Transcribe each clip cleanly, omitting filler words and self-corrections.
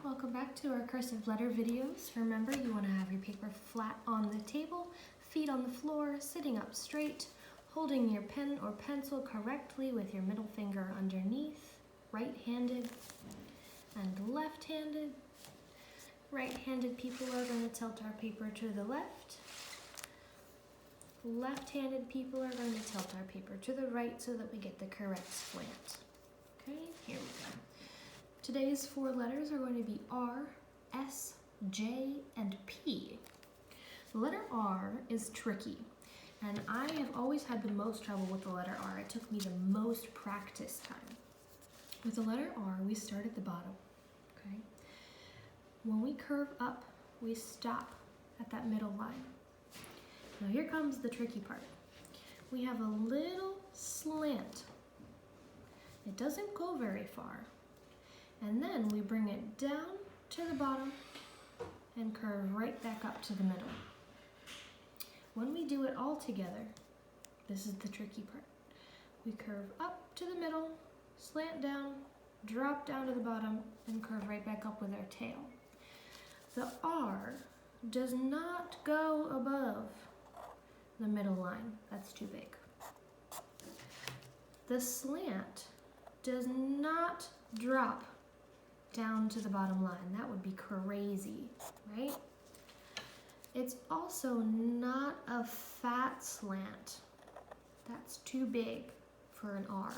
welcome back to our cursive letter videos. Remember, you want to have your paper flat on the table, feet on the floor, sitting up straight, holding your pen or pencil correctly with your middle finger underneath, right-handed and left-handed. Right-handed people are going to tilt our paper to the left. Left-handed people are going to tilt our paper to the right so that we get the correct slant. Okay, here we go. Today's four letters are going to be R, S, J, and P. The letter R is tricky, and I have always had the most trouble with the letter R. It took me the most practice time. With the letter R, we start at the bottom, okay? When we curve up, we stop at that middle line. Now here comes the tricky part. We have a little slant. It doesn't go very far. And then we bring it down to the bottom and curve right back up to the middle. When we do it all together, this is the tricky part. We curve up to the middle, slant down, drop down to the bottom, and curve right back up with our tail. The R does not go above the middle line. That's too big. The slant does not drop down to the bottom line. That would be crazy, right? It's also not a fat slant. That's too big for an R.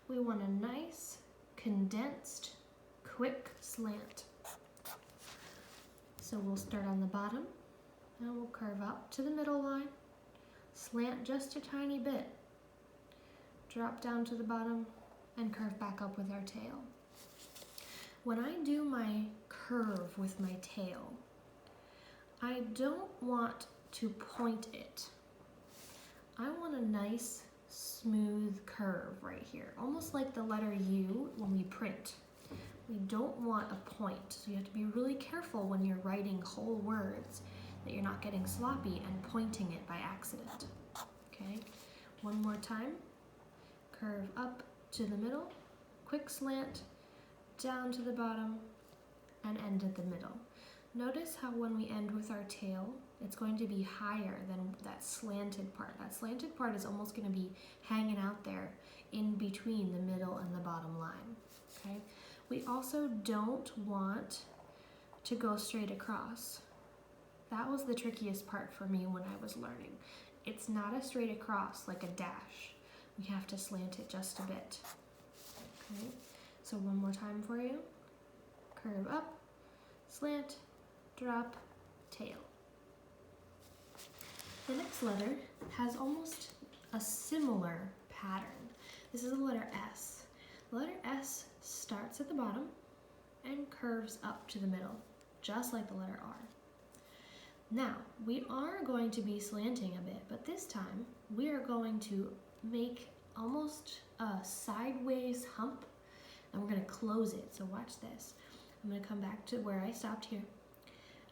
We want a nice, condensed, quick slant. So we'll start on the bottom and we'll curve up to the middle line, slant just a tiny bit, drop down to the bottom, and curve back up with our tail. When I do my curve with my tail, I don't want to point it. I want a nice, smooth curve right here, almost like the letter U when we print. We don't want a point, so you have to be really careful when you're writing whole words that you're not getting sloppy and pointing it by accident. Okay, one more time. Curve up to the middle, quick slant, down to the bottom, and end at the middle. Notice how when we end with our tail, it's going to be higher than that slanted part. That slanted part is almost going to be hanging out there in between the middle and the bottom line. Okay. We also don't want to go straight across. That was the trickiest part for me when I was learning. It's not a straight across like a dash. We have to slant it just a bit. Okay. So one more time for you. Curve up, slant, drop, tail. The next letter has almost a similar pattern. This is the letter S. The letter S starts at the bottom and curves up to the middle, just like the letter R. Now, we are going to be slanting a bit, but this time we are going to make almost a sideways hump, and we're going to close it. So watch this. I'm going to come back to where I stopped here,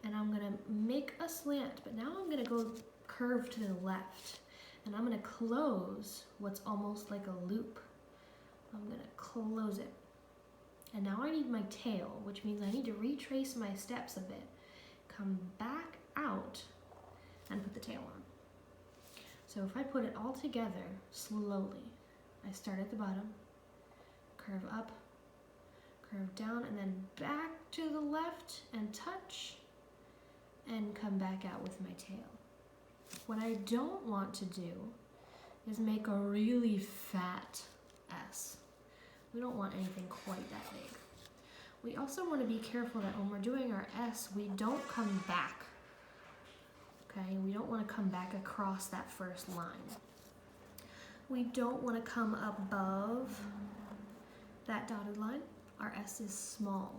and I'm going to make a slant, but now I'm going to go curve to the left, and I'm going to close what's almost like a loop. I'm going to close it. And now I need my tail, which means I need to retrace my steps a bit. Come back out and put the tail on. So if I put it all together slowly, I start at the bottom, curve up, curve down, and then back to the left and touch, and come back out with my tail. What I don't want to do is make a really fat S. We don't want anything quite that big. We also want to be careful that when we're doing our S, we don't come back. Okay, we don't want to come back across that first line. We don't want to come above that dotted line. Our S is small.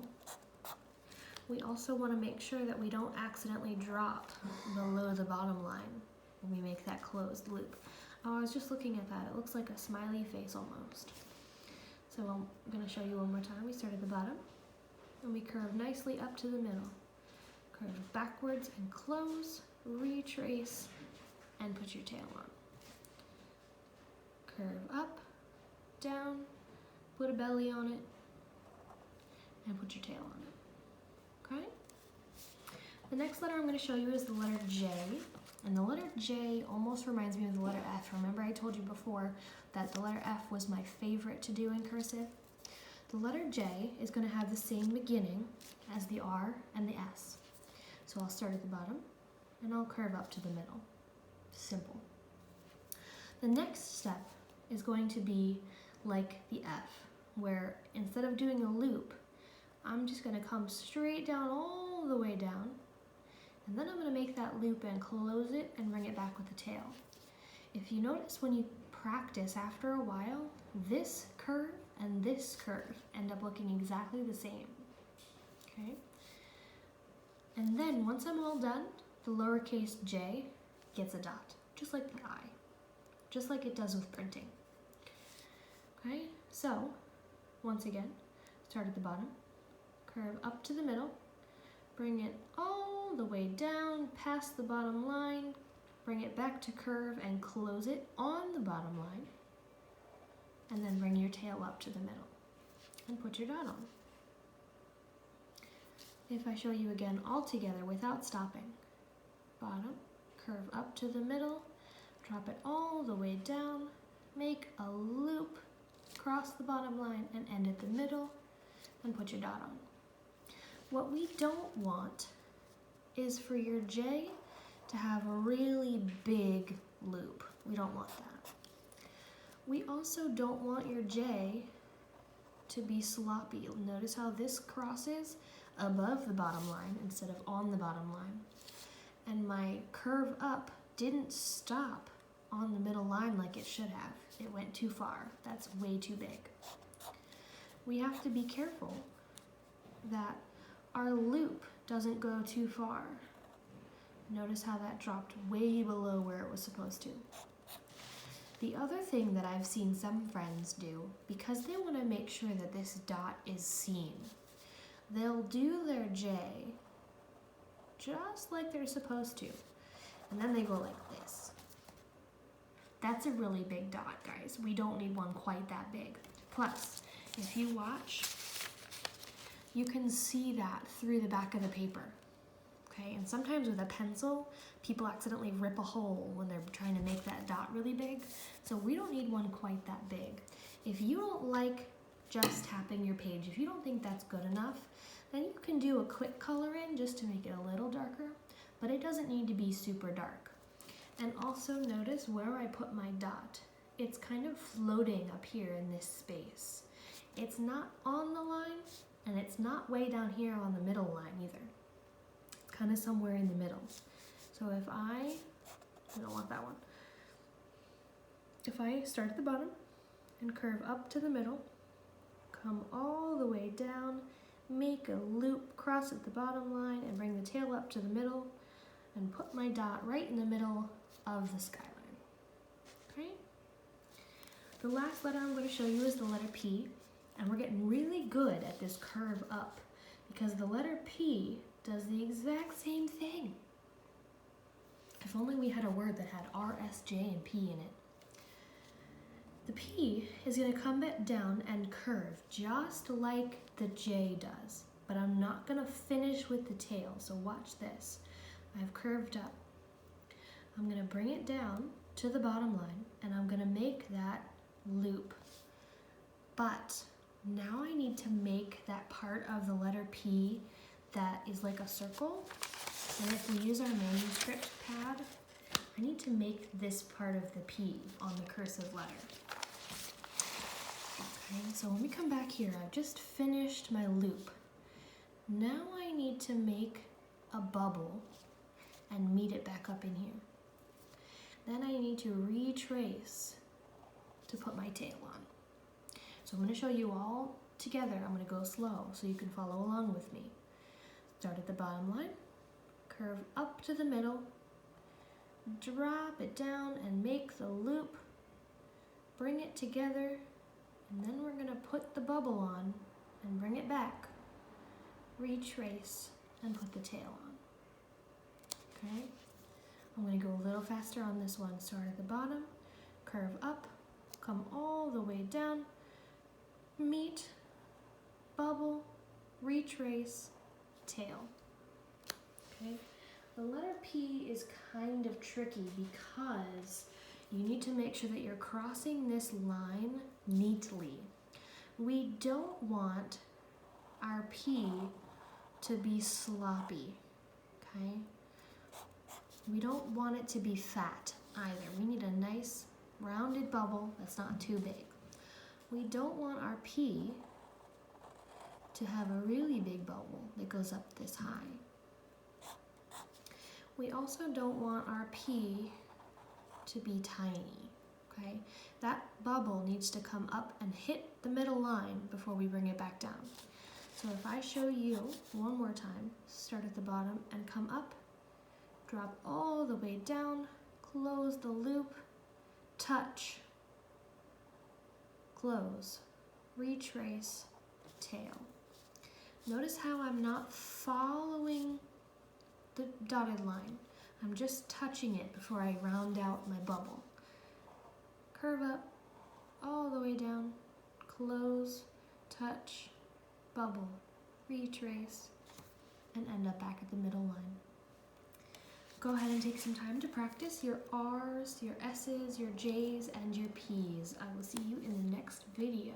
We also want to make sure that we don't accidentally drop below the bottom line when we make that closed loop. Oh, I was just looking at that. It looks like a smiley face almost. So I'm going to show you one more time. We start at the bottom and we curve nicely up to the middle. Curve backwards and close, retrace, and put your tail on. Curve up, down, put a belly on it, and put your tail on it. Okay? The next letter I'm going to show you is the letter J. And the letter J almost reminds me of the letter F. Remember I told you before that the letter F was my favorite to do in cursive? The letter J is going to have the same beginning as the R and the S. So I'll start at the bottom and I'll curve up to the middle. Simple. The next step is going to be like the F, where instead of doing a loop, I'm just going to come straight down all the way down, and then I'm going to make that loop and close it and bring it back with the tail. If you notice when you practice after a while, this curve and this curve end up looking exactly the same. Okay? And then once I'm all done, the lowercase j gets a dot, just like the I, just like it does with printing. Okay, so once again, start at the bottom, curve up to the middle, bring it all the way down past the bottom line, bring it back to curve and close it on the bottom line, and then bring your tail up to the middle and put your dot on. If I show you again all together without stopping, bottom, curve up to the middle, drop it all the way down, make a loop, cross the bottom line and end at the middle, and put your dot on. What we don't want is for your J to have a really big loop. We don't want that. We also don't want your J to be sloppy. You'll notice how this crosses above the bottom line instead of on the bottom line. And my curve up didn't stop on the middle line like it should have. It went too far. That's way too big. We have to be careful that our loop doesn't go too far. Notice how that dropped way below where it was supposed to. The other thing that I've seen some friends do, because they want to make sure that this dot is seen, they'll do their J just like they're supposed to, and then they go like this. That's a really big dot, guys. We don't need one quite that big. Plus, if you watch, you can see that through the back of the paper. Okay, and sometimes with a pencil, people accidentally rip a hole when they're trying to make that dot really big. So we don't need one quite that big. If you don't like just tapping your page, if you don't think that's good enough, then you can do a quick color in just to make it a little darker, but it doesn't need to be super dark. And also notice where I put my dot. It's kind of floating up here in this space. It's not on the line, and it's not way down here on the middle line either. It's kind of somewhere in the middle. So if I don't want that one. If I start at the bottom and curve up to the middle, come all the way down, make a loop, cross at the bottom line, and bring the tail up to the middle, and put my dot right in the middle of the skyline. Okay? The last letter I'm going to show you is the letter P, and we're getting really good at this curve up because the letter P does the exact same thing. If only we had a word that had R, S, J, and P in it. The P is going to come back down and curve just like the J does, but I'm not going to finish with the tail, so watch this. I've curved up. I'm going to bring it down to the bottom line, and I'm going to make that loop. But now I need to make that part of the letter P that is like a circle, and if we use our manuscript pad, I need to make this part of the P on the cursive letter. Okay, so when we come back here, I've just finished my loop. Now I need to make a bubble and meet it back up in here. Then I need to retrace to put my tail on. So I'm going to show you all together. I'm going to go slow so you can follow along with me. Start at the bottom line, curve up to the middle, drop it down and make the loop, bring it together, and then we're going to put the bubble on and bring it back, retrace, and put the tail on. Okay? I'm going to go a little faster on this one. Start at the bottom, curve up, come all the way down, meet, bubble, retrace, tail. Okay, the letter P is kind of tricky because you need to make sure that you're crossing this line neatly. We don't want our P to be sloppy, okay? We don't want it to be fat either. We need a nice rounded bubble that's not too big. We don't want our P to have a really big bubble that goes up this high. We also don't want our P to be tiny, okay? That bubble needs to come up and hit the middle line before we bring it back down. So if I show you one more time, start at the bottom and come up, drop all the way down, close the loop, touch, close, retrace, tail. Notice how I'm not following the dotted line. I'm just touching it before I round out my bubble. Curve up, all the way down, close, touch, bubble, retrace, and end up back at the middle line. Go ahead and take some time to practice your R's, your S's, your J's, and your P's. I will see you in the next video.